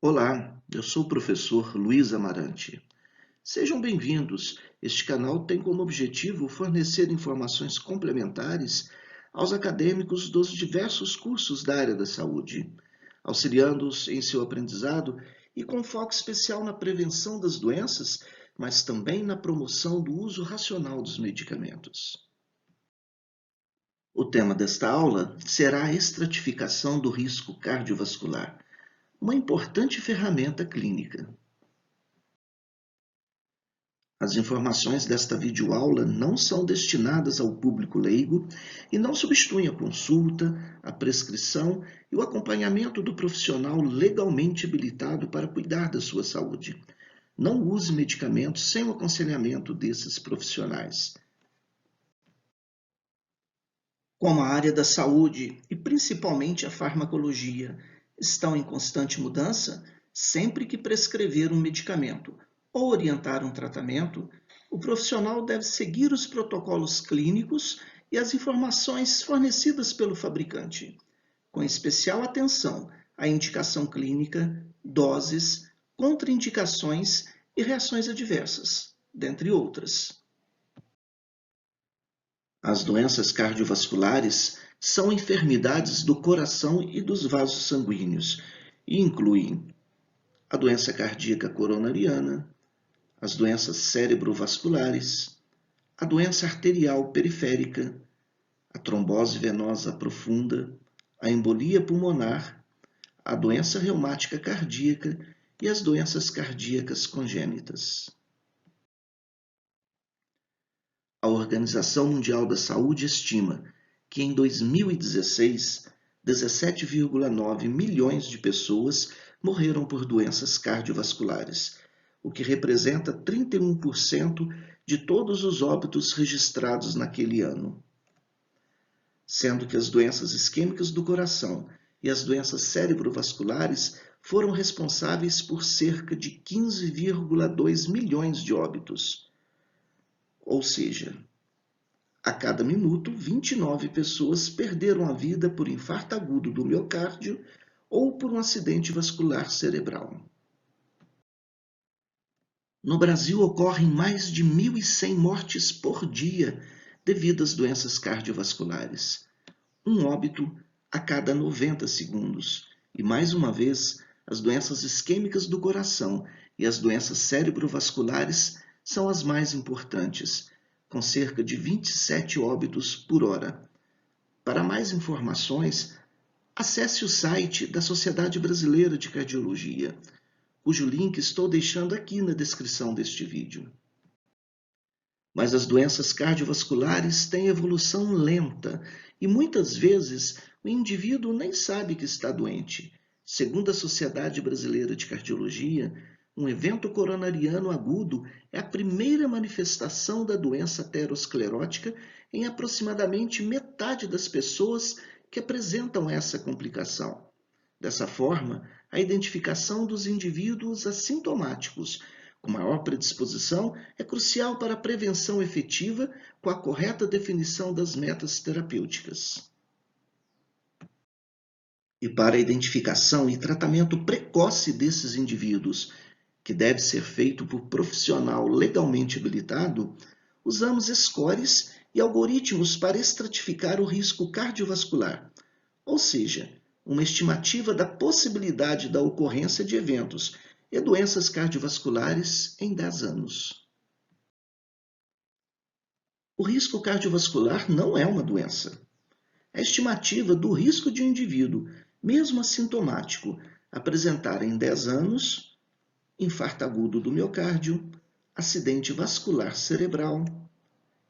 Olá, eu sou o professor Luiz Amarante. Sejam bem-vindos. Este canal tem como objetivo fornecer informações complementares aos acadêmicos dos diversos cursos da área da saúde, auxiliando-os em seu aprendizado e com foco especial na prevenção das doenças, mas também na promoção do uso racional dos medicamentos. O tema desta aula será a estratificação do risco cardiovascular, uma importante ferramenta clínica. As informações desta videoaula não são destinadas ao público leigo e não substituem a consulta, a prescrição e o acompanhamento do profissional legalmente habilitado para cuidar da sua saúde. Não use medicamentos sem o aconselhamento desses profissionais. Como a área da saúde e principalmente a farmacologia estão em constante mudança, sempre que prescrever um medicamento ou orientar um tratamento, o profissional deve seguir os protocolos clínicos e as informações fornecidas pelo fabricante, com especial atenção à indicação clínica, doses, contraindicações e reações adversas, dentre outras. As doenças cardiovasculares são enfermidades do coração e dos vasos sanguíneos e incluem a doença cardíaca coronariana, as doenças cerebrovasculares, a doença arterial periférica, a trombose venosa profunda, a embolia pulmonar, a doença reumática cardíaca e as doenças cardíacas congênitas. A Organização Mundial da Saúde estima que em 2016, 17,9 milhões de pessoas morreram por doenças cardiovasculares, o que representa 31% de todos os óbitos registrados naquele ano. Sendo que as doenças isquêmicas do coração e as doenças cerebrovasculares foram responsáveis por cerca de 15,2 milhões de óbitos. Ou seja, a cada minuto, 29 pessoas perderam a vida por infarto agudo do miocárdio ou por um acidente vascular cerebral. No Brasil, ocorrem mais de 1.100 mortes por dia devido às doenças cardiovasculares. Um óbito a cada 90 segundos. E, mais uma vez, as doenças isquêmicas do coração e as doenças cerebrovasculares são as mais importantes, com cerca de 27 óbitos por hora. Para mais informações, acesse o site da Sociedade Brasileira de Cardiologia, cujo link estou deixando aqui na descrição deste vídeo. Mas as doenças cardiovasculares têm evolução lenta e muitas vezes o indivíduo nem sabe que está doente. Segundo a Sociedade Brasileira de Cardiologia, um evento coronariano agudo é a primeira manifestação da doença aterosclerótica em aproximadamente metade das pessoas que apresentam essa complicação. Dessa forma, a identificação dos indivíduos assintomáticos com maior predisposição é crucial para a prevenção efetiva com a correta definição das metas terapêuticas. E para a identificação e tratamento precoce desses indivíduos, que deve ser feito por profissional legalmente habilitado, usamos scores e algoritmos para estratificar o risco cardiovascular, ou seja, uma estimativa da possibilidade da ocorrência de eventos e doenças cardiovasculares em 10 anos. O risco cardiovascular não é uma doença. A estimativa do risco de um indivíduo, mesmo assintomático, apresentar em 10 anos infarto agudo do miocárdio, acidente vascular cerebral,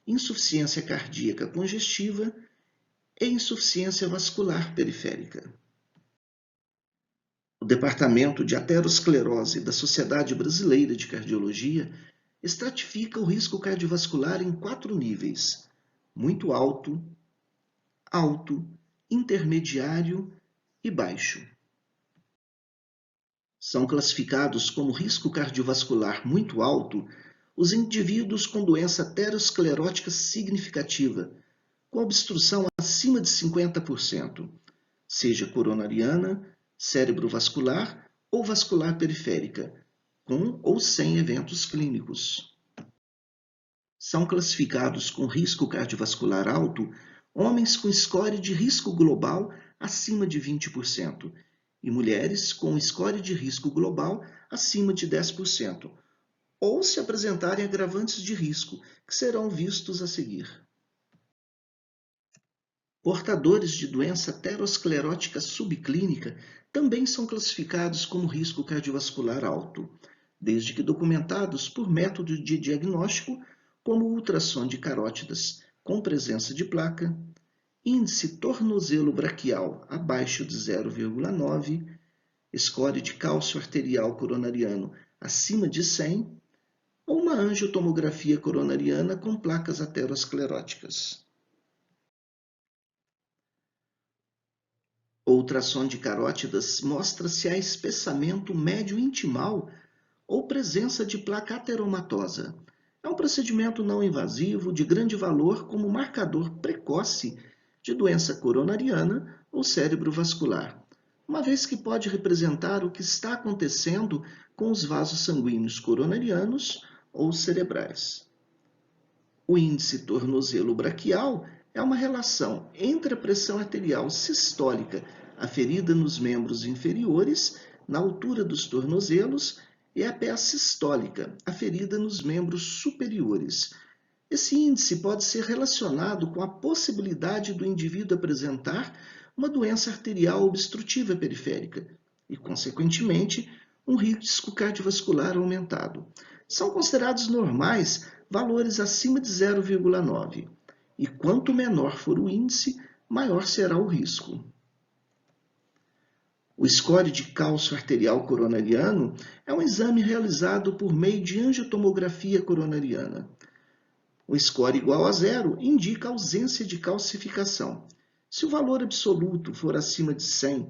insuficiência cardíaca congestiva e insuficiência vascular periférica. O Departamento de Aterosclerose da Sociedade Brasileira de Cardiologia estratifica o risco cardiovascular em 4 níveis: muito alto, alto, intermediário e baixo. São classificados como risco cardiovascular muito alto os indivíduos com doença aterosclerótica significativa, com obstrução acima de 50%, seja coronariana, cerebrovascular ou vascular periférica, com ou sem eventos clínicos. São classificados com risco cardiovascular alto homens com score de risco global acima de 20% e mulheres com score de risco global acima de 10%, ou se apresentarem agravantes de risco, que serão vistos a seguir. Portadores de doença aterosclerótica subclínica também são classificados como risco cardiovascular alto, desde que documentados por método de diagnóstico como ultrassom de carótidas com presença de placa, índice tornozelo braquial abaixo de 0,9, score de cálcio arterial coronariano acima de 100 ou uma angiotomografia coronariana com placas ateroscleróticas. O ultrassom de carótidas mostra se há espessamento médio intimal ou presença de placa ateromatosa. É um procedimento não invasivo de grande valor como marcador precoce de doença coronariana ou cérebrovascular, uma vez que pode representar o que está acontecendo com os vasos sanguíneos coronarianos ou cerebrais. O índice tornozelo braquial é uma relação entre a pressão arterial sistólica aferida nos membros inferiores, na altura dos tornozelos, e a PA sistólica aferida nos membros superiores. Esse índice pode ser relacionado com a possibilidade do indivíduo apresentar uma doença arterial obstrutiva periférica e, consequentemente, um risco cardiovascular aumentado. São considerados normais valores acima de 0,9, e quanto menor for o índice, maior será o risco. O score de cálcio arterial coronariano é um exame realizado por meio de angiotomografia coronariana. O score igual a 0 indica ausência de calcificação. Se o valor absoluto for acima de 100,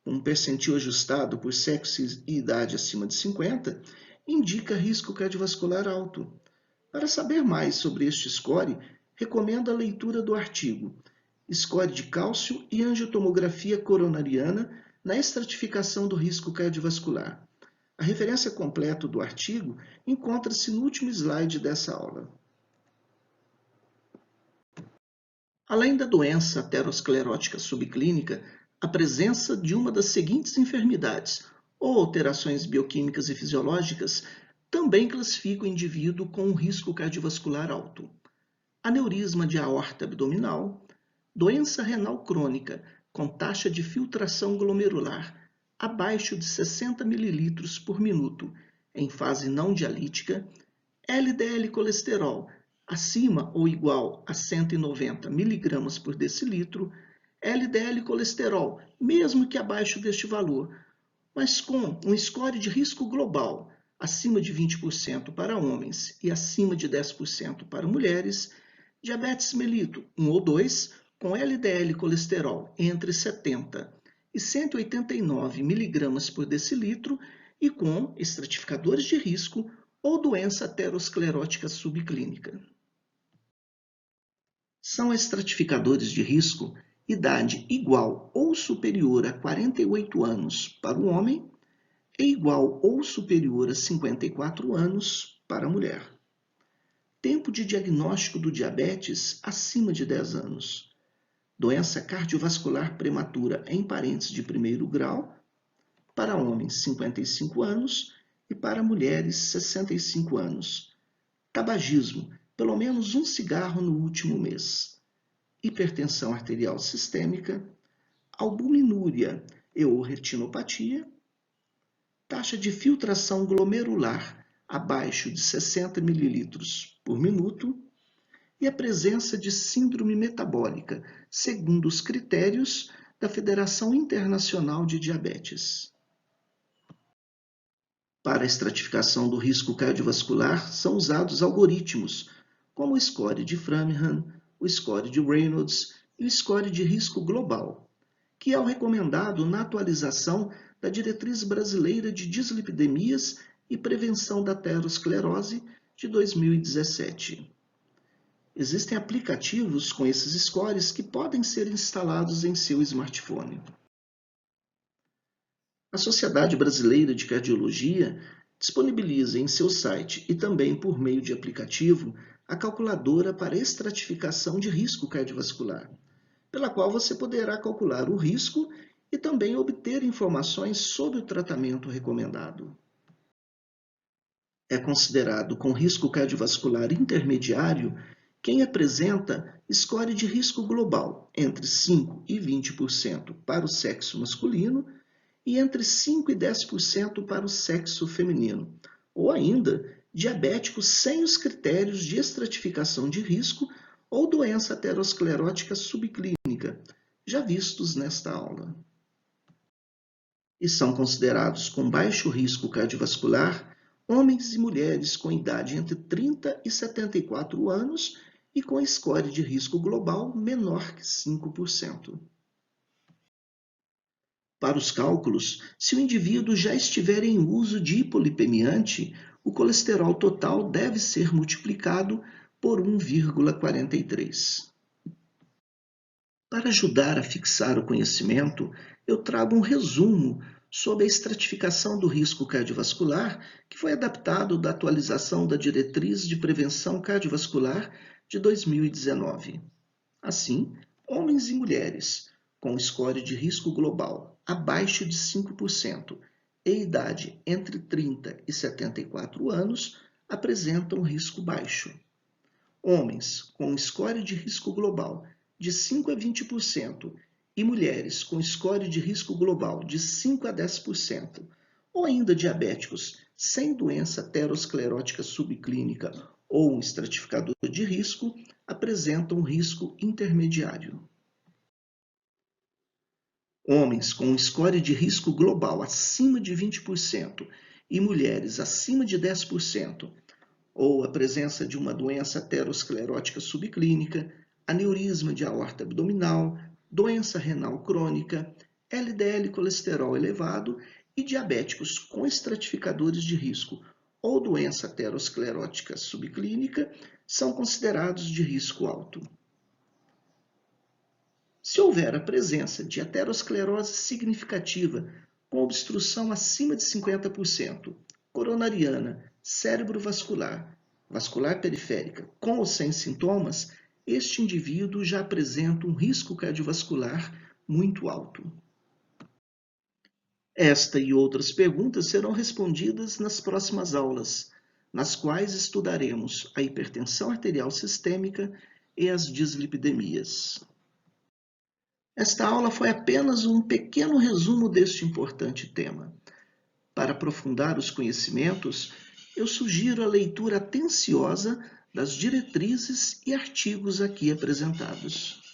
um percentil ajustado por sexo e idade acima de 50, indica risco cardiovascular alto. Para saber mais sobre este score, recomendo a leitura do artigo Score de cálcio e angiotomografia coronariana na estratificação do risco cardiovascular. A referência completa do artigo encontra-se no último slide dessa aula. Além da doença aterosclerótica subclínica, a presença de uma das seguintes enfermidades ou alterações bioquímicas e fisiológicas também classifica o indivíduo com um risco cardiovascular alto. Aneurisma de aorta abdominal, doença renal crônica com taxa de filtração glomerular abaixo de 60 ml por minuto em fase não dialítica, LDL colesterol acima ou igual a 190 mg por decilitro, LDL colesterol, mesmo que abaixo deste valor, mas com um score de risco global acima de 20% para homens e acima de 10% para mulheres, diabetes mellitus 1 ou 2, com LDL colesterol entre 70 e 189 mg por decilitro e com estratificadores de risco ou doença aterosclerótica subclínica. São estratificadores de risco idade igual ou superior a 48 anos para o homem e igual ou superior a 54 anos para a mulher. Tempo de diagnóstico do diabetes acima de 10 anos. Doença cardiovascular prematura em parentes de primeiro grau, para homens 55 anos e para mulheres 65 anos. Tabagismo, pelo menos um cigarro no último mês. Hipertensão arterial sistêmica, albuminúria e ou retinopatia, taxa de filtração glomerular abaixo de 60 ml por minuto e a presença de síndrome metabólica, segundo os critérios da Federação Internacional de Diabetes. Para a estratificação do risco cardiovascular são usados algoritmos, como o score de Framingham, o score de Reynolds e o score de risco global, que é o recomendado na atualização da Diretriz Brasileira de Dislipidemias e Prevenção da Aterosclerose de 2017. Existem aplicativos com esses scores que podem ser instalados em seu smartphone. A Sociedade Brasileira de Cardiologia disponibiliza em seu site e também por meio de aplicativo a calculadora para estratificação de risco cardiovascular, pela qual você poderá calcular o risco e também obter informações sobre o tratamento recomendado. É considerado com risco cardiovascular intermediário quem apresenta score de risco global entre 5 e 20% para o sexo masculino e entre 5 e 10% para o sexo feminino, ou ainda diabéticos sem os critérios de estratificação de risco ou doença aterosclerótica subclínica, já vistos nesta aula. E são considerados com baixo risco cardiovascular homens e mulheres com idade entre 30 e 74 anos e com score de risco global menor que 5%. Para os cálculos, se o indivíduo já estiver em uso de hipolipemiante, o colesterol total deve ser multiplicado por 1,43. Para ajudar a fixar o conhecimento, eu trago um resumo sobre a estratificação do risco cardiovascular, que foi adaptado da atualização da Diretriz de Prevenção Cardiovascular de 2019. Assim, homens e mulheres com score de risco global abaixo de 5% e idade entre 30 e 74 anos apresentam risco baixo. Homens com score de risco global de 5 a 20% e mulheres com score de risco global de 5 a 10%, ou ainda diabéticos sem doença aterosclerótica subclínica ou um estratificador de risco, apresentam risco intermediário. Homens com score de risco global acima de 20% e mulheres acima de 10%, ou a presença de uma doença aterosclerótica subclínica, aneurisma de aorta abdominal, doença renal crônica, LDL colesterol elevado e diabéticos com estratificadores de risco ou doença aterosclerótica subclínica são considerados de risco alto. Se houver a presença de aterosclerose significativa com obstrução acima de 50%, coronariana, cérebrovascular, vascular periférica, com ou sem sintomas, este indivíduo já apresenta um risco cardiovascular muito alto. Esta e outras perguntas serão respondidas nas próximas aulas, nas quais estudaremos a hipertensão arterial sistêmica e as dislipidemias. Esta aula foi apenas um pequeno resumo deste importante tema. Para aprofundar os conhecimentos, eu sugiro a leitura atenciosa das diretrizes e artigos aqui apresentados.